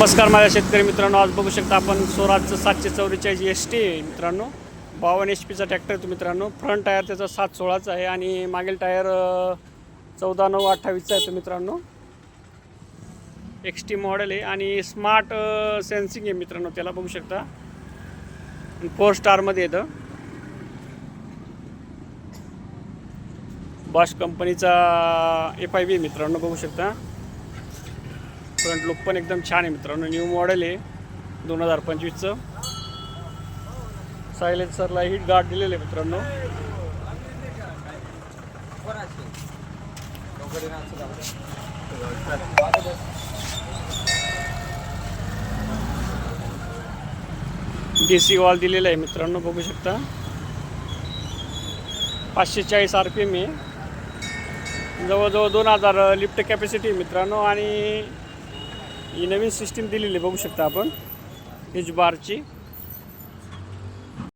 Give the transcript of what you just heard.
नमस्कार माझ्या शेतकरी मित्रांनो, आज बघू शकता आपण स्वराजचं 744 ST आहे मित्रांनो. 52 HP चा ट्रॅक्टर आहे मित्रांनो. फ्रंट टायर त्याचा 716चा आहे आणि मागील टायर 14/9/28चा आहे मित्रांनो. XT मॉडेल आहे आणि स्मार्ट सेन्सिंग आहे मित्रांनो. त्याला बघू शकता 4 स्टारमध्ये येतं. बॉश कंपनीचा FIV मित्रांनो बघू शकता. फ्रंट लुक पण एकदम छान आहे मित्रांनो. न्यू मॉडेल आहे 2025चं. सायलेन्सरला हिट गार्ड दिलेलं आहे मित्रांनो. DC वॉल दिलेला आहे मित्रांनो बघू शकता. 540 RPM आहे. जवळजवळ 2000 लिफ्ट कॅपॅसिटी आहे मित्रांनो. आणि ही नवीन सिस्टीम दिलेली बघू शकता आपण एच बारची.